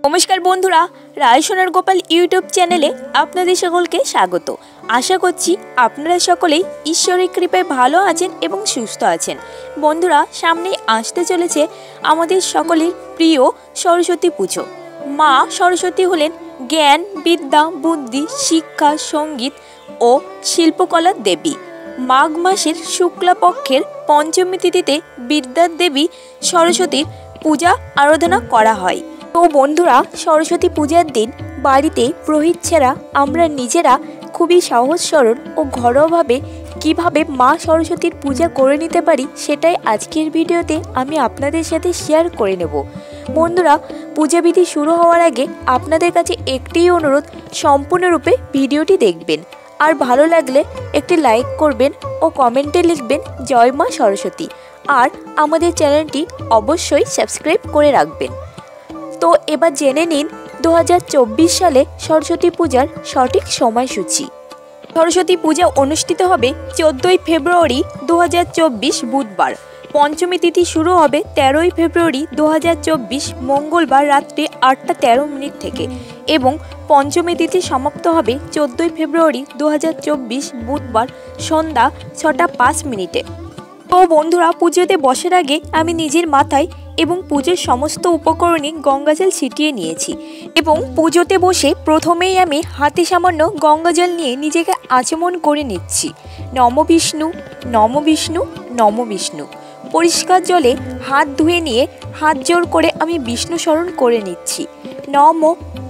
नमस्कार बंधुरा राय सोनार गोपाल यूट्यूब चैनेले आपनादेर सकलके स्वागत। आशा करछि आपनारा सकलेई ईश्वरेर कृपाय भालो आछेन एबं सुस्थ आछेन। बंधुरा सामने आसते चलेछे आमादेर सकलेर प्रिय सरस्वती पुजो। मा सरस्वती हलेन ज्ञान विद्या बुद्धि शिक्षा संगीत ओ शिल्पकलार देवी। माघ मासेर शुक्ला पक्षेर पंचमी तिथिते विद्यार देवी सरस्वतीर पूजा आराधना करा हय। तो बंधुरा सरस्वती पूजार दिन बाड़ीते पुरोहित छाड़ा आमरा निजेरा खूबी सहज सरल और घरोयाभावे किभाबे मा सरस्वतीर पूजा करे निते पारी सेटाई आजकेर भिडियोते आमी आपनादेर साथे शेयर करे नेब। बंधुरा पूजा विधि शुरू होवार आगे आपनादेर काछे एकटी अनुरोध, सम्पूर्ण रूपे भिडियोटी देखबेन और भालो लागले एकटी लाइक करबेन और कमेंटे लिखबेन जय मा सरस्वती और आमादेर चैनलटी अवश्यई सबस्क्राइब करे राखबेन। तो एबार जेने निन 2024 साले सरस्वती पूजार सठिक समयसूची। सरस्वती पूजा अनुष्ठित होबे 14 फेब्रुआरी 2024 बुधवार। पंचमी तिथि शुरू होबे 13 फेब्रुआरी 2024 मंगलवार रात्रि 8:13 थेके एवं पंचमी तिथि समाप्त होबे 14 फेब्रुआरी 2024 बुधवार सन्ध्या 6:05। तो बंधुरा पुजोते बसार आगे आमी निजेर माथाय एवं पूजोर समस्त उपकरणे गंगाजल छिटिए निएछि एवं पुजोते बसे प्रथमेई आमी हाते सामान्य गंगाजल निये निजेके आचमन करे निচ্ছি। नम विष्णु नम विष्णु नम विष्णु। परिष्कार जले हाथ धुए निये हाथ जोड़ करे आमी विष्णु स्मरण करे निচ্ছি। नम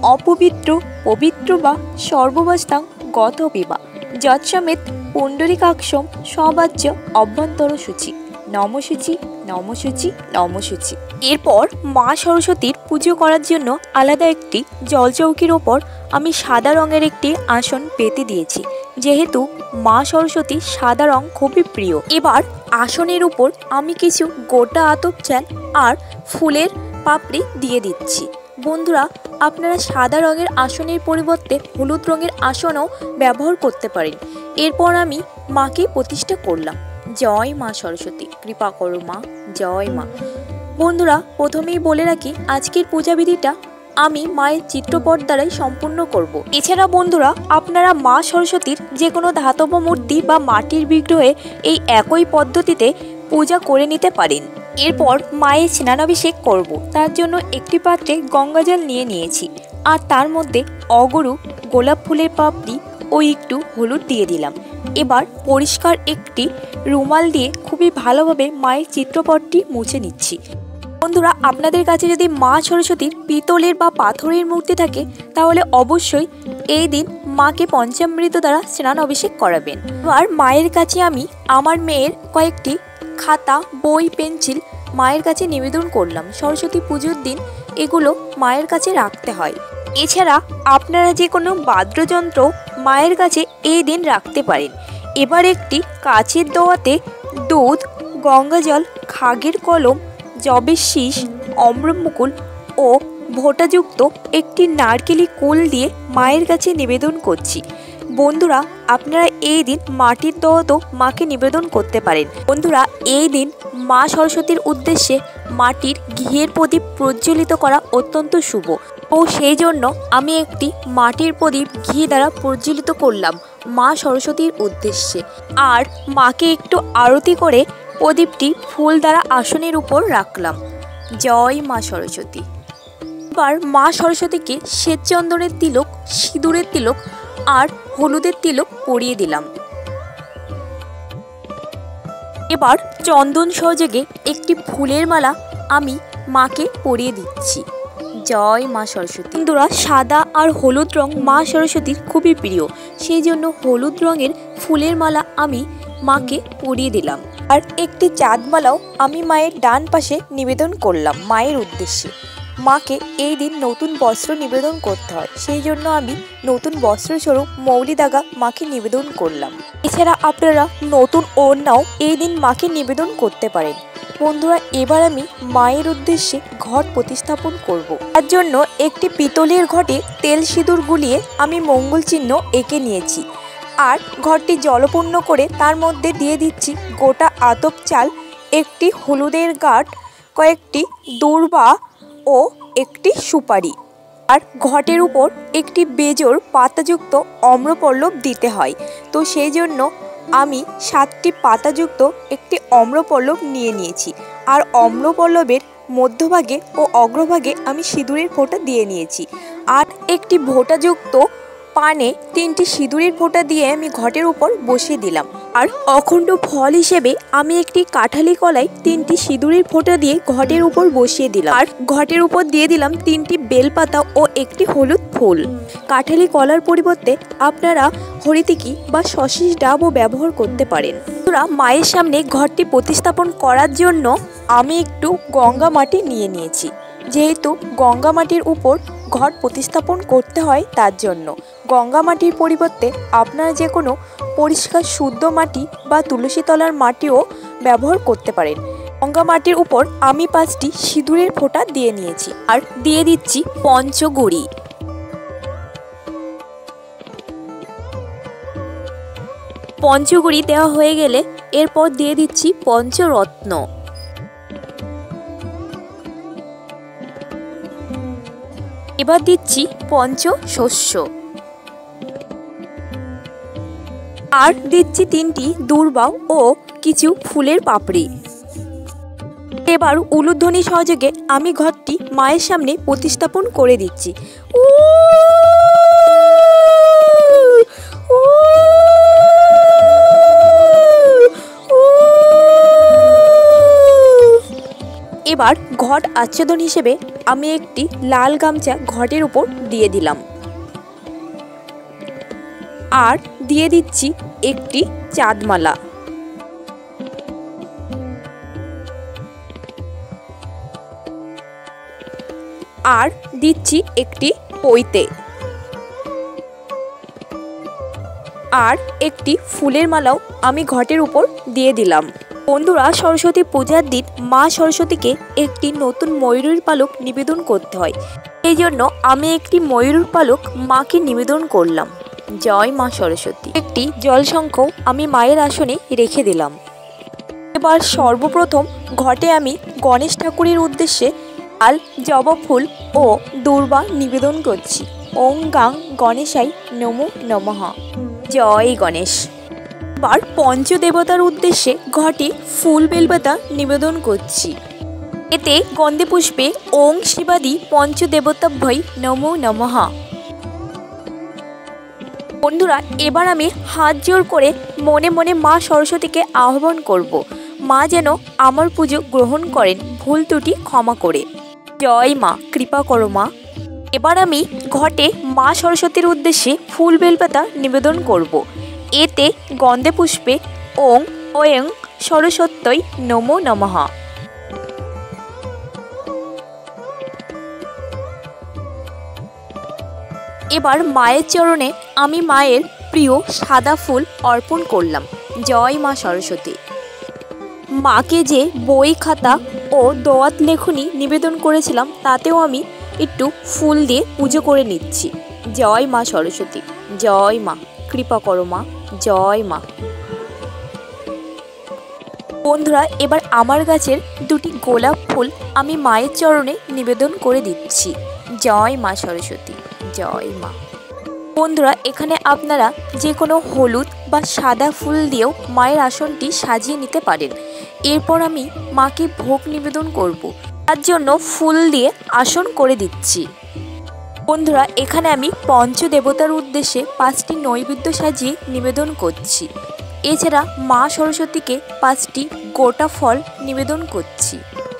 अपवित्र पवित्र बा सर्वबस्तां गतविवा যৎসমেত পুণ্ডরিকাক্ষম সবাচ্য অভ্যন্তর সূচি নম সূচি নম সূচি নম সূচি। এরপর মা সরস্বতীর পুজো করার জন্য আলাদা একটি জলচৌকির ওপর আমি সাদা রঙের একটি আসন পেতে দিয়েছি, যেহেতু মা সরস্বতী সাদা রং খুবই প্রিয়। এবার আসনের উপর আমি কিছু গোটা আতপ চাল আর ফুলের পাপড়ি দিয়ে দিচ্ছি। বন্ধুরা আপনারা সাদা রঙের আসনের পরিবর্তে হলুদ রঙের আসনও ব্যবহার করতে পারেন। এরপর আমি মাকে প্রতিষ্ঠা করলাম। জয় মা সরস্বতী, কৃপা করো মা, জয় মা। বন্ধুরা প্রথমেই বলে রাখি আজকের পূজাবিধিটা আমি মায়ের চিত্রপট দ্বারাই সম্পূর্ণ করব। এছাড়া বন্ধুরা আপনারা মা সরস্বতীর যে কোনো ধাতব মূর্তি বা মাটির বিগ্রহে এই একই পদ্ধতিতে পূজা করে নিতে পারেন। এরপর মায়ের স্নানাভিষেক করব। তার জন্য একটি পাত্রে গঙ্গাজল নিয়ে নিয়েছি আর তার মধ্যে অগরু গোলাপ ফুলের পাপড়ি ও একটু হলুদ দিয়ে দিলাম। এবার পরিষ্কার একটি রুমাল দিয়ে খুবই ভালোভাবে মায়ের চিত্রপটটি মুছে নিচ্ছি। বন্ধুরা আপনাদের কাছে যদি মা সরস্বতীর পিতলের বা পাথরের মূর্তি থাকে তাহলে অবশ্যই এই দিন মাকে পঞ্চামৃত দ্বারা স্নান অভিষেক করাবেন। আর মায়ের কাছে আমি আমার মেয়ের কয়েকটি খাতা বই পেন্সিল মায়ের কাছে নিবেদন করলাম। সরস্বতী পুজোর দিন এগুলো মায়ের কাছে রাখতে হয়। এছাড়া আপনারা যে কোনো বাদ্যযন্ত্র মায়ের কাছে এই দিন রাখতে পারেন। এবার একটি কাচের দোয়াতে দুধ, গঙ্গাজল, খাগের কলম, জবের শীষ, অম্রমুকুল ও ভোঁটাযুক্ত একটি নারকেলি কুল দিয়ে মায়ের কাছে নিবেদন করছি। বন্ধুরা আপনারা এই দিন মাটির দোয়াতেও মাকে নিবেদন করতে পারেন। বন্ধুরা এই দিন মা সরস্বতীর উদ্দেশ্যে মাটির ঘিয়ের প্রদীপ প্রজ্বলিত করা অত্যন্ত শুভ ও সেই জন্য আমি একটি মাটির প্রদীপ ঘি দ্বারা প্রজ্বলিত করলাম মা সরস্বতীর উদ্দেশ্যে। আর মাকে একটু আরতি করে প্রদীপটি ফুল দ্বারা আসনের উপর রাখলাম। জয় মা সরস্বতী। এবার মা সরস্বতীকে শ্বেত চন্দনের তিলক, সিঁদুরের তিলক আর হলুদের তিলক পরিয়ে দিলাম। এবার চন্দন সহযোগে একটি ফুলের মালা আমি মাকে পরিয়ে দিচ্ছি। জয় মা সরস্বতী। বন্ধুরা সাদা আর হলুদ রং মা সরস্বতীর খুবই প্রিয়, সেই জন্য হলুদ রঙের ফুলের মালা আমি মাকে পরিয়ে দিলাম। আর একটি চাঁদমালাও আমি মায়ের ডান পাশে নিবেদন করলাম মায়ের উদ্দেশ্যে। মাকে এই দিন নতুন বস্ত্র নিবেদন করতে হয়, সেই জন্য আমি নতুন বস্ত্রস্বরূপ মৌলি দাগা মাকে নিবেদন করলাম। এছাড়া আপনারা নতুন ওড়নাও এই দিন মাকে নিবেদন করতে পারেন। বন্ধুরা এবার আমি মায়ের উদ্দেশ্যে ঘট প্রতিস্থাপন করব। তার জন্য একটি পিতলের ঘটে তেল সিঁদুর গুলিয়ে আমি মঙ্গল চিহ্ন এঁকে নিয়েছি আর ঘরটি জলপূর্ণ করে তার মধ্যে দিয়ে দিচ্ছি গোটা আতপ চাল, একটি হলুদের গাঁট, কয়েকটি দূর্বা ও একটি সুপারি। আর ঘটের উপর একটি বেজোড় পাতাযুক্ত অম্রপল্লব দিতে হয়। তো সেই জন্য আমি 7টি পাতাযুক্ত একটি অম্রপল্লব নিয়ে নিয়েছি। আর অম্রপল্লবের মধ্যভাগে ও অগ্রভাগে আমি সিঁদুরের ফোঁটা দিয়ে নিয়েছি। আর একটি ভোঁটাযুক্ত পানে 3টি সিঁদুরের ফোঁটা দিয়ে আমি ঘটের উপর বসিয়ে দিলাম। আর অখণ্ড ফল হিসেবে আমি একটি কাঁঠালি কলায় 3টি সিঁদুরের ফোঁটা দিয়ে ঘটের উপর বসিয়ে দিলাম। আর ঘটের উপর দিয়ে দিলাম 3টি বেলপাতা ও একটি হলুদ ফুল। কাঁঠালি কলার পরিবর্তে আপনারা হরিতকি বা সশিস ডাবও ব্যবহার করতে পারেন। তোরা মায়ের সামনে ঘরটি প্রতিস্থাপন করার জন্য আমি একটু গঙ্গা মাটি নিয়ে নিয়েছি। যেহেতু গঙ্গা মাটির উপর ঘট প্রতিস্থাপন করতে হয়, তার জন্য গঙ্গা মাটির পরিবর্তে আপনারা যে কোনো পরিষ্কার শুদ্ধ মাটি বা তুলসী তলার মাটিও ব্যবহার করতে পারেন। গঙ্গা মাটির উপর আমি 5টি সিঁদুরের ফোঁটা দিয়ে নিয়েছি। আর দিয়ে দিচ্ছি পঞ্চগুড়ি। পঞ্চগুড়ি দেওয়া হয়ে গেলে এরপর দিয়ে দিচ্ছি পঞ্চরত্ন। এবার দিচ্ছি পঞ্চশস্য। আর দিচ্ছি 3টি দূর্বা ও কিছু ফুলের পাপড়ি। এবার উলুধ্বনি সহযোগে আমি ঘরটি মায়ের সামনে প্রতিস্থাপন করে দিচ্ছি। এবার ঘট আচ্ছাদন হিসেবে আমি একটি লাল গামছা ঘটের উপর দিয়ে দিলাম। আর দিয়ে দিচ্ছি একটি চাঁদমালা। আর দিচ্ছি একটি পৈতে। আর একটি ফুলের মালাও আমি ঘটের উপর দিয়ে দিলাম। বন্ধুরা, সরস্বতী পূজার দিন মা সরস্বতীকে একটি নতুন ময়ূরের পালক নিবেদন করতে হয়। এই জন্য আমি একটি ময়ূরের পালক মাকে নিবেদন করলাম। জয় মা সরস্বতী। একটি জলশঙ্খও আমি মায়ের আসনে রেখে দিলাম। এবার সর্বপ্রথম ঘটে আমি গণেশ ঠাকুরের উদ্দেশ্যে লাল জবা ফুল ও দূর্বা নিবেদন করছি। ওং গাং গণেশাই নমো নমঃ। জয় গণেশ। এবার পঞ্চদেবতার উদ্দেশ্যে ঘটে ফুল বেলপাতা নিবেদন করছি। এতে গন্ধে পুষ্পে ওং শিবাদি পঞ্চদেবতাভ্যই নমো নমঃ। বন্ধুরা, এবার আমি হাত জোর করে মনে মনে মা সরস্বতীকে আহ্বান করব, মা যেন আমার পুজো গ্রহণ করেন, ভুল ত্রুটি ক্ষমা করে। জয় মা, কৃপা করো মা। এবার আমি ঘটে মা সরস্বতীর উদ্দেশ্যে ফুল বেলপাতা নিবেদন করব। এতে গন্ধে পুষ্পে ওং ওয়ং সরস্বত্যই নমো নমঃ। এবার মায়ের চরণে আমি মায়ের প্রিয় সাদা ফুল অর্পণ করলাম। জয় মা সরস্বতী। মাকে যে বই খাতা ও দোয়াত লেখনী নিবেদন করেছিলাম, তাতেও আমি একটু ফুল দিয়ে পুজো করে নিচ্ছি। জয় মা সরস্বতী। জয় মা, কৃপা করো মা। জয় মা। বন্ধুরা, এবার আমার গাছের 2টি গোলাপ ফুল আমি মায়ের চরণে নিবেদন করে দিচ্ছি। জয় মা সরস্বতী। জয় মা। বন্ধুরা, এখানে আপনারা যে কোনো হলুদ বা সাদা ফুল দিয়েও মায়ের আসনটি সাজিয়ে নিতে পারেন। এরপর আমি মাকে ভোগ নিবেদন করব, তার জন্য ফুল দিয়ে আসন করে দিচ্ছি। বন্ধুরা, এখানে আমি পঞ্চদেবতার উদ্দেশ্যে 5টি নৈবেদ্য সাজিয়ে নিবেদন করছি। এছাড়া মা সরস্বতীকে 5টি গোটা ফল নিবেদন করছি।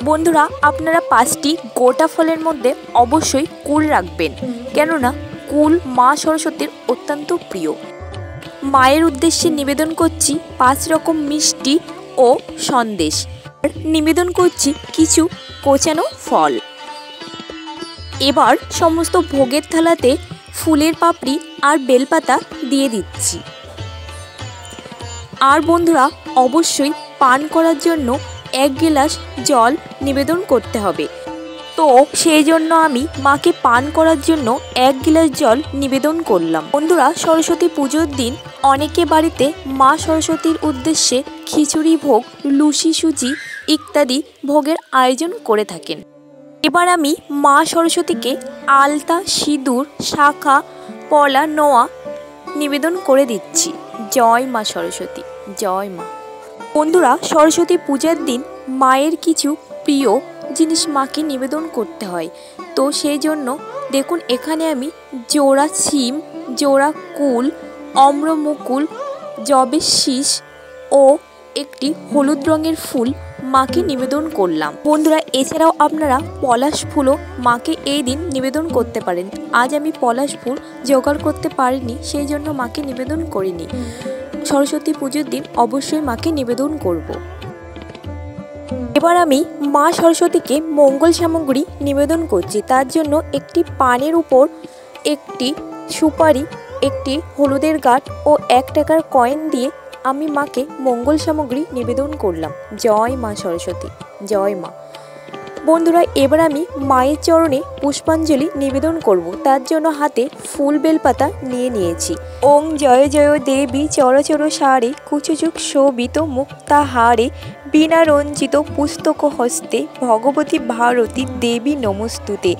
বন্ধুরা, আপনারা 5টি গোটা ফলের মধ্যে অবশ্যই কুল রাখবেন, কেননা কুল মা সরস্বতীর অত্যন্ত প্রিয়। মায়ের উদ্দেশ্যে নিবেদন করছি 5 রকম মিষ্টি ও সন্দেশ। আর নিবেদন করছি কিছু কোচানো ফল। এবার সমস্ত ভোগের থালাতে ফুলের পাপড়ি আর বেলপাতা দিয়ে দিচ্ছি। আর বন্ধুরা, অবশ্যই পান করার জন্য 1 গ্লাস জল নিবেদন করতে হবে। তো সেই জন্য আমি মাকে পান করার জন্য 1 গ্লাস জল নিবেদন করলাম। বন্ধুরা, সরস্বতী পুজোর দিন অনেকে বাড়িতে মা সরস্বতীর উদ্দেশ্যে খিচুড়ি ভোগ, লুচি সুজি ইত্যাদি ভোগের আয়োজন করে থাকেন। এবার আমি মা সরস্বতীকে আলতা, সিঁদুর, শাখা, পলা, নোয়া নিবেদন করে দিচ্ছি। জয় মা সরস্বতী, জয় মা। বন্ধুরা, সরস্বতী পূজার দিন মায়ের কিছু প্রিয় জিনিস মাকে নিবেদন করতে হয়। তো সেই জন্য দেখুন এখানে আমি জোড়া শিম, জোড়া কুল, অম্রমুকুল, জবের শীষ ও একটি হলুদ রঙের ফুল মাকে নিবেদন করলাম। বন্ধুরা, এছাড়াও আপনারা পলাশ ফুলও মাকে এই দিন নিবেদন করতে পারেন। আজ আমি পলাশ ফুল জোগাড় করতে পারিনি, সেই জন্য মাকে নিবেদন করিনি। সরস্বতী পুজোর দিন অবশ্যই মাকে নিবেদন করব। এবার আমি মা সরস্বতীকে মঙ্গল সামগ্রী নিবেদন করছি। তার জন্য একটি পানের উপর একটি সুপারি, একটি হলুদের গাঁট ও 1 টাকার কয়েন দিয়ে আমি মাকে মঙ্গল সামগ্রী নিবেদন করলাম। জয় মা সরস্বতী, জয় মা। বন্ধুরা, এবার আমি মায়ের চরণে পুষ্পাঞ্জলি নিবেদন করব। তার জন্য হাতে ফুল বেলপাতা নিয়ে নিয়েছি। ওং জয় জয় দেবী চরচর সারে কুচযুগ শোভিত মুক্তাহারে বীণা রঞ্জিত পুস্তক হস্তে ভগবতী ভারতী দেবী নমস্তুতে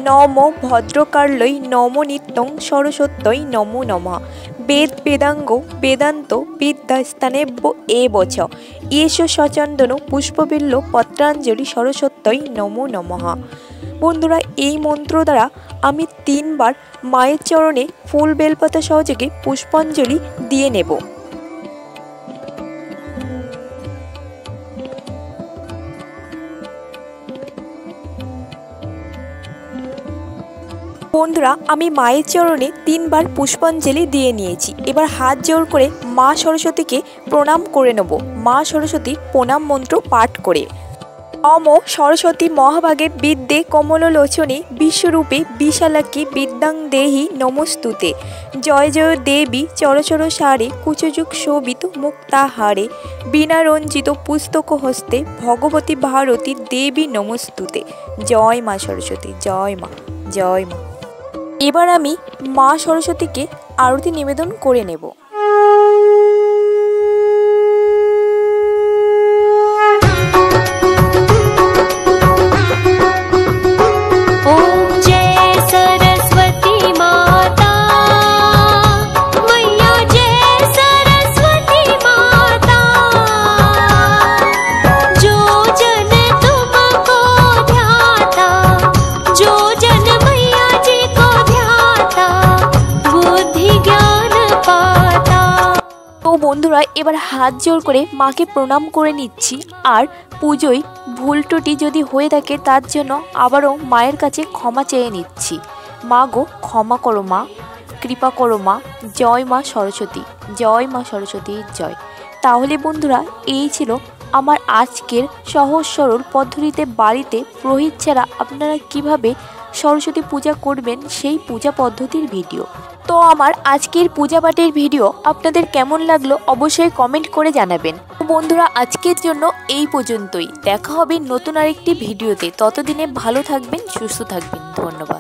নম ভদ্রকার্যৈ নম নিত্যং সরস্বত্যৈ নমো নমঃ বেদ বেদাঙ্গ বেদান্ত বিদ্যাস্থানেভ্য এবচ ইয়েষ সচন্দন পুষ্পবিল্ল পত্রাঞ্জলি সরস্বত্যৈ নমো নমঃ। বন্ধুরা, এই মন্ত্র দ্বারা আমি 3 বার মায়ের চরণে ফুল বেলপাতা সহযোগে পুষ্পাঞ্জলি দিয়ে নেব। বন্ধুরা, আমি মায়ের চরণে 3 বার পুষ্পাঞ্জলি দিয়ে নিয়েছি। এবার হাত জোড় করে মা সরস্বতীকে প্রণাম করে নেব। মা সরস্বতীর প্রণাম মন্ত্র পাঠ করে। নম সরস্বতী মহাভাগে বিদ্যে কমললোচনে বিশ্বরূপে বিশালাকে বিদ্যাং দেহি নমস্তুতে জয় জয় দেবী চরচর সারে কুচযুগ শোভিত মুক্তাহারে বীণা রঞ্জিত পুস্তক হস্তে ভগবতী ভারতী দেবী নমস্তুতে। জয় মা সরস্বতী, জয় মা, জয় মা। এবার আমি মা সরস্বতীকে আরতি নিবেদন করে নেব। বন্ধুরা, এবার হাত জোড় করে মাকে প্রণাম করে নিচ্ছি। আর পুজোয় ভুল ত্রুটি যদি হয়ে থাকে তার জন্য আবারও মায়ের কাছে ক্ষমা চেয়ে নিচ্ছি। মা গো, ক্ষমা করো মা, কৃপা করো মা। জয় মা সরস্বতী, জয় মা সরস্বতী, জয়। তাহলে বন্ধুরা, এই ছিল আমার আজকের সহজ সরল পদ্ধতিতে বাড়িতে পুরোহিত ছাড়া আপনারা কিভাবে সরস্বতী পূজা করবেন সেই পূজা পদ্ধতির ভিডিও। তো আমার আজকের পূজা পাঠের ভিডিও আপনাদের কেমন লাগলো অবশ্যই কমেন্ট করে জানাবেন। বন্ধুরা, আজকের জন্য এই পর্যন্তই। দেখা হবে নতুন আরেকটি ভিডিওতে। ততদিনে ভালো থাকবেন, সুস্থ থাকবেন। ধন্যবাদ।